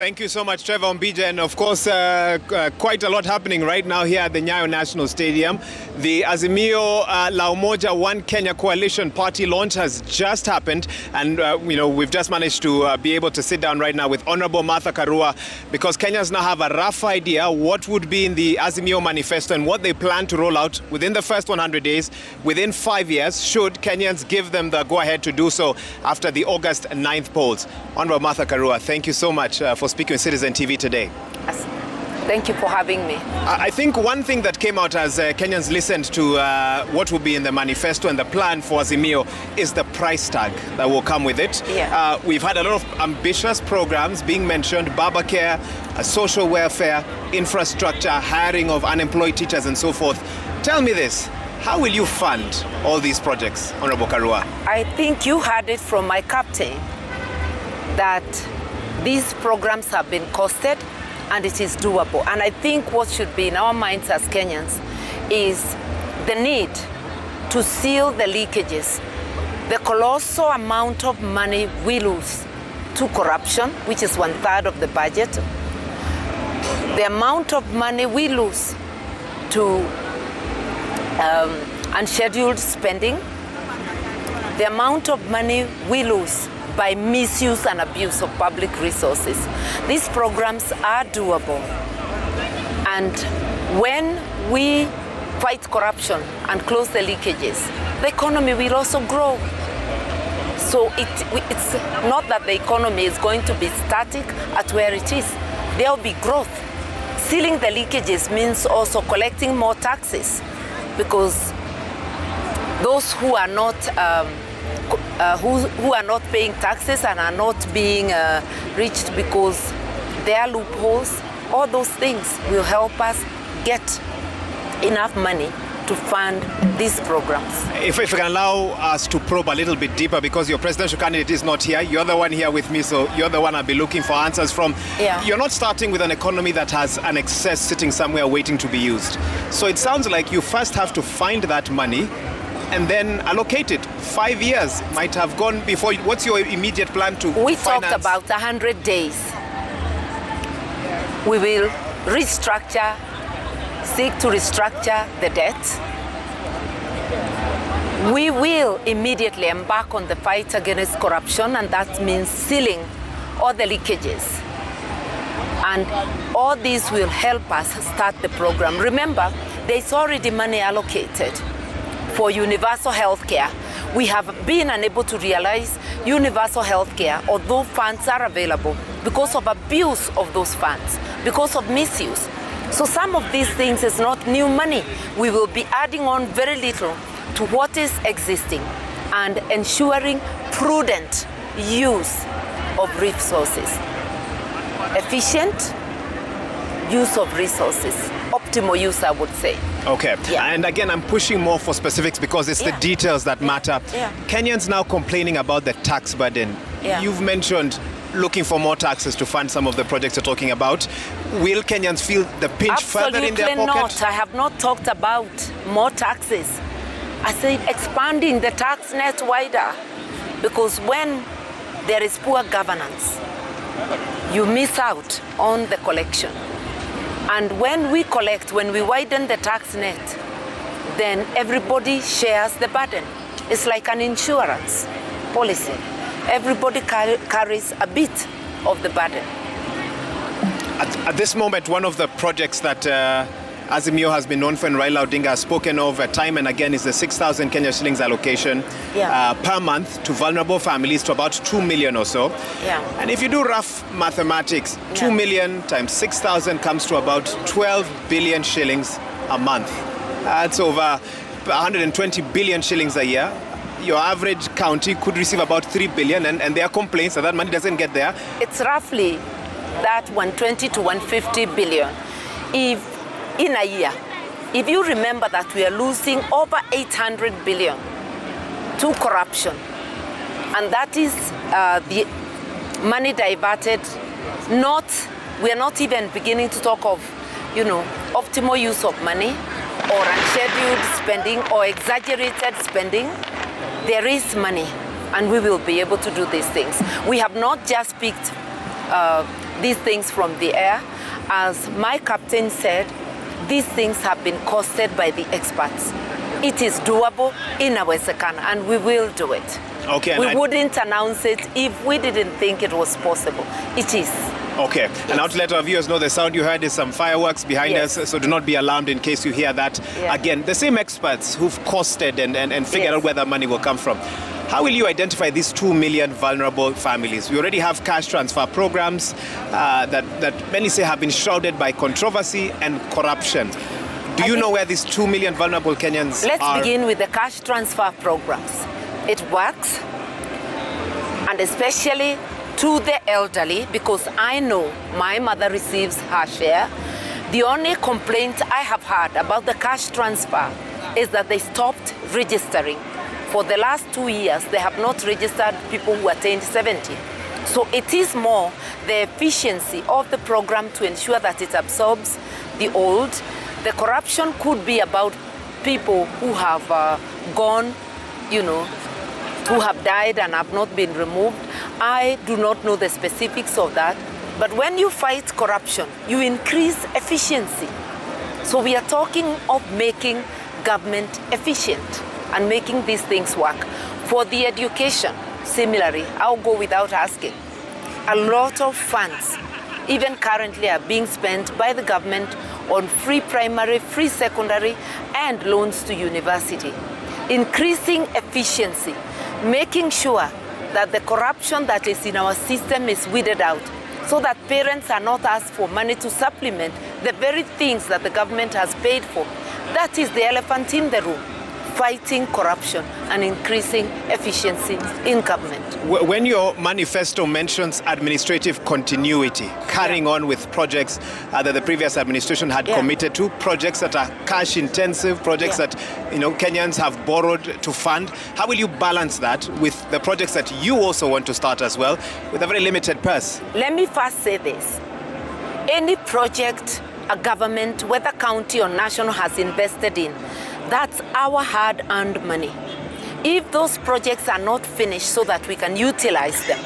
Thank you so much, Trevor Mbija. And of course, quite a lot happening right now here at the Nyayo National Stadium. The Azimio La Umoja One Kenya Coalition Party launch has just happened. And, we've just managed to be able to sit down right now with Honorable Martha Karua, because Kenyans now have a rough idea what would be in the Azimio Manifesto and what they plan to roll out within the first 100 days, within 5 years, should Kenyans give them the go-ahead to do so after the August 9th polls. Honorable Martha Karua, thank you so much for speaking with Citizen TV today. Thank you for having me. I think one thing that came out as Kenyans listened to what will be in the manifesto and the plan for Azimio is the price tag that will come with it. Yeah. We've had a lot of ambitious programs being mentioned: Baba Care, social welfare, infrastructure, hiring of unemployed teachers and so forth. Tell me this, how will you fund all these projects, Honorable Karua? I think you heard it from my captain that these programs have been costed and it is doable. And I think what should be in our minds as Kenyans is the need to seal the leakages. The colossal amount of money we lose to corruption, which is 1/3 of the budget. The amount of money we lose to unscheduled spending. The amount of money we lose by misuse and abuse of public resources. These programs are doable. And when we fight corruption and close the leakages, the economy will also grow. So it's not that the economy is going to be static at where it is. There will be growth. Sealing the leakages means also collecting more taxes, because those who are not who are not paying taxes and are not being reached because there are loopholes, all those things will help us get enough money to fund these programs. If you can allow us to probe a little bit deeper, because your presidential candidate is not here, you're the one here with me, so you're the one I'll be looking for answers from. Yeah. You're not starting with an economy that has an excess sitting somewhere waiting to be used. So it sounds like you first have to find that money and then allocate it. 5 years might have gone before. What's your immediate plan to We finance? talked about 100 days. We will seek to restructure the debt. We will immediately embark on the fight against corruption, and that means sealing all the leakages. And all these will help us start the program. Remember, there's already money allocated for universal health care. We have been unable to realize universal health care, although funds are available, because of abuse of those funds, because of misuse. So some of these things is not new money. We will be adding on very little to what is existing and ensuring prudent use of resources. Efficient use of resources. Optimal use, I would say. Okay. Yeah. And again, I'm pushing more for specifics because it's the details that matter. Yeah. Kenyans now complaining about the tax burden. Yeah. You've mentioned looking for more taxes to fund some of the projects you're talking about. Will Kenyans feel the pinch further in their pocket? Absolutely not. I have not talked about more taxes. I said expanding the tax net wider, because when there is poor governance, you miss out on the collection. And when we collect, when we widen the tax net, then everybody shares the burden. It's like an insurance policy. Everybody carries a bit of the burden. At this moment, one of the projects that Azimio has been known for and Raila Odinga has spoken of time and again is the 6,000 Kenya shillings allocation per month to vulnerable families, to about 2 million or so. Yeah. And if you do rough mathematics, 2 million times 6,000 comes to about 12 billion shillings a month. That's over 120 billion shillings a year. Your average county could receive about 3 billion, and there are complaints that money doesn't get there. It's roughly that 120 to 150 billion. If in a year, if you remember that we are losing over 800 billion to corruption, and that is the money diverted, we are not even beginning to talk of, optimal use of money or unscheduled spending or exaggerated spending. There is money, and we will be able to do these things. We have not just picked these things from the air. As my captain said, these things have been costed by the experts. It is doable in Awezekana, and we will do it. Okay, we wouldn't announce it if we didn't think it was possible. It is. Okay, yes. And now to let our viewers know, the sound you heard is some fireworks behind us, so do not be alarmed in case you hear that. Yeah. Again, the same experts who've costed and figured out where the money will come from. How will you identify these 2 million vulnerable families? We already have cash transfer programs that many say have been shrouded by controversy and corruption. Do you know where these 2 million vulnerable Kenyans are? Let's begin with the cash transfer programs. It works, and especially to the elderly, because I know my mother receives her share. The only complaint I have heard about the cash transfer is that they stopped registering. For the last 2 years, they have not registered people who attained 70. So it is more the efficiency of the program to ensure that it absorbs the old. The corruption could be about people who have gone, who have died and have not been removed. I do not know the specifics of that. But when you fight corruption, you increase efficiency. So we are talking of making government efficient and making these things work. For the education, similarly, I'll go without asking. A lot of funds, even currently, are being spent by the government on free primary, free secondary, and loans to university. Increasing efficiency, making sure that the corruption that is in our system is weeded out, so that parents are not asked for money to supplement the very things that the government has paid for. That is the elephant in the room. Fighting corruption and increasing efficiency in government. When your manifesto mentions administrative continuity, carrying on with projects that the previous administration had committed to, projects that are cash intensive, projects that Kenyans have borrowed to fund, how will you balance that with the projects that you also want to start as well with a very limited purse? Let me first say this. Any project a government, whether county or national, has invested in, that's our hard-earned money. If those projects are not finished so that we can utilize them,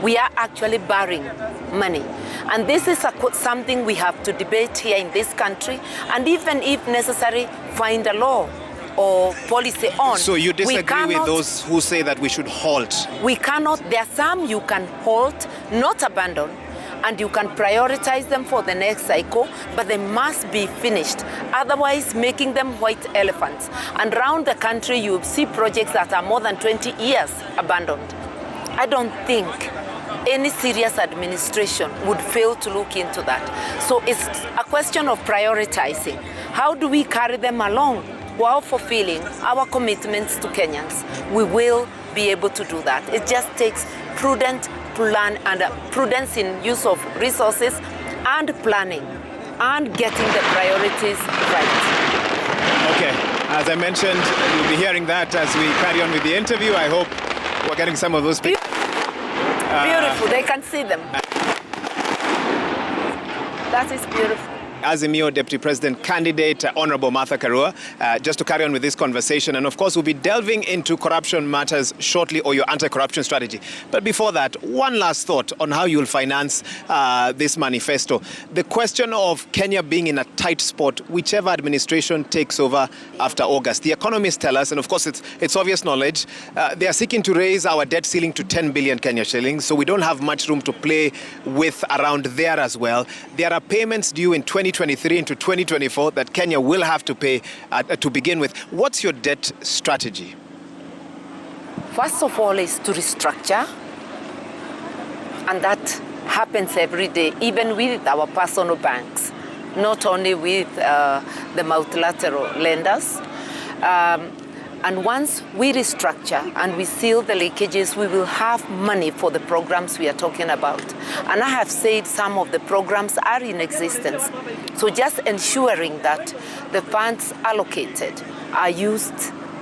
we are actually borrowing money. And this is something we have to debate here in this country, and even if necessary, find a law or policy on. So you disagree with those who say that we should halt? We cannot. There are some you can halt, not abandon, and you can prioritize them for the next cycle, but they must be finished. Otherwise, making them white elephants. And around the country, you see projects that are more than 20 years abandoned. I don't think any serious administration would fail to look into that. So it's a question of prioritizing. How do we carry them along while fulfilling our commitments to Kenyans? We will be able to do that. It just takes prudent plan and prudence in use of resources and planning and getting the priorities right. Okay, as I mentioned, you'll be hearing that as we carry on with the interview. I hope we're getting some of those pictures. Beautiful, they can see them. That is beautiful. Azimio Deputy President candidate, Honorable Martha Karua, just to carry on with this conversation. And of course, we'll be delving into corruption matters shortly, or your anti-corruption strategy. But before that, one last thought on how you'll finance this manifesto. The question of Kenya being in a tight spot, whichever administration takes over after August. The economists tell us, and of course it's obvious knowledge, they are seeking to raise our debt ceiling to 10 billion Kenya shillings. So we don't have much room to play with around there as well. There are payments due in 2023 into 2024 that Kenya will have to pay to begin with. What's your debt strategy? First of all is to restructure, and that happens every day, even with our personal banks, not only with the multilateral lenders. And once we restructure and we seal the leakages, we will have money for the programs we are talking about. And I have said some of the programs are in existence. So just ensuring that the funds allocated are used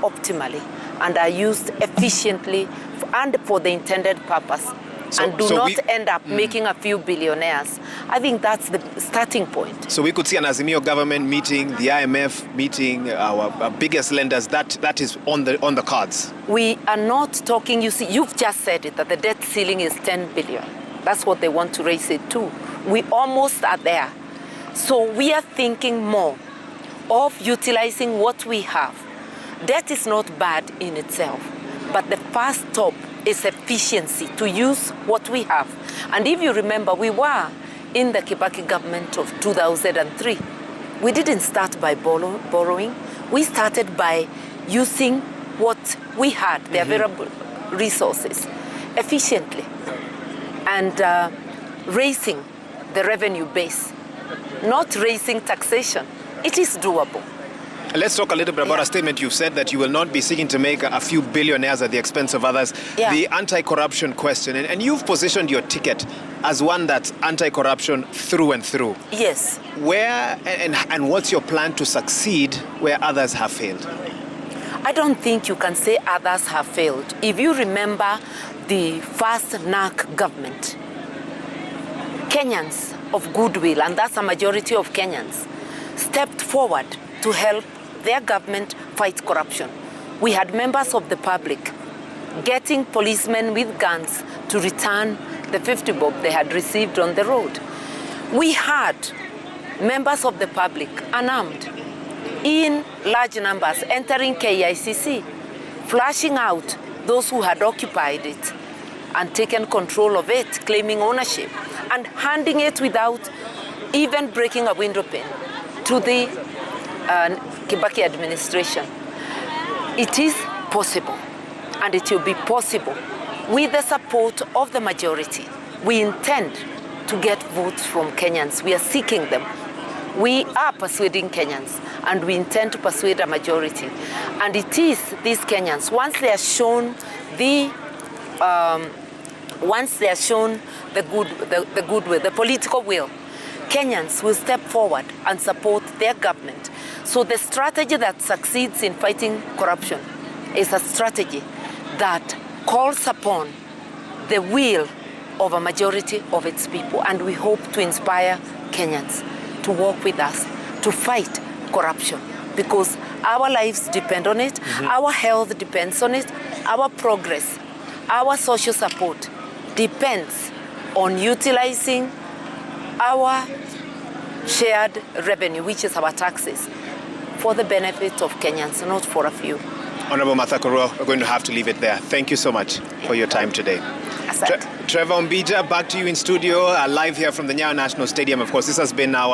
optimally and are used efficiently and for the intended purpose. And do not end up making a few billionaires. I think that's the starting point. So we could see an Azimio government meeting, the IMF meeting, our biggest lenders. That is on the cards. We are not talking, you see, you've just said it, that the debt ceiling is 10 billion. That's what they want to raise it to. We almost are there. So we are thinking more of utilizing what we have. Debt is not bad in itself, but the first stop is efficiency, to use what we have. And if you remember, we were in the Kibaki government of 2003. We didn't start by borrowing. We started by using what we had, the available resources, efficiently, and raising the revenue base, not raising taxation. It is doable. Let's talk a little bit about a statement you've said, that you will not be seeking to make a few billionaires at the expense of others. The anti-corruption question, and you've positioned your ticket as one that's anti-corruption through and through. Yes. Where and what's your plan to succeed where others have failed? I don't think you can say others have failed. If you remember the first NARC government, Kenyans of goodwill, and that's a majority of Kenyans, stepped forward to help their government fight corruption. We had members of the public getting policemen with guns to return the 50 bob they had received on the road. We had members of the public unarmed in large numbers entering KICC, flashing out those who had occupied it and taken control of it, claiming ownership, and handing it without even breaking a window pane to the Kibaki administration. It is possible, and it will be possible with the support of the majority. We intend to get votes from Kenyans. We are seeking them. We are persuading Kenyans, and we intend to persuade a majority. And it is these Kenyans, once they are shown the goodwill, the political will, Kenyans will step forward and support their government. So the strategy that succeeds in fighting corruption is a strategy that calls upon the will of a majority of its people. And we hope to inspire Kenyans to work with us to fight corruption, because our lives depend on it, our health depends on it, our progress, our social support depends on utilizing our shared revenue, which is our taxes, for the benefit of Kenyans, not for a few. Honorable Martha Karua, we're going to have to leave it there. Thank you so much for your time today. Trevor Mbija, back to you in studio, live here from the Nyayo National Stadium. Of course, this has been our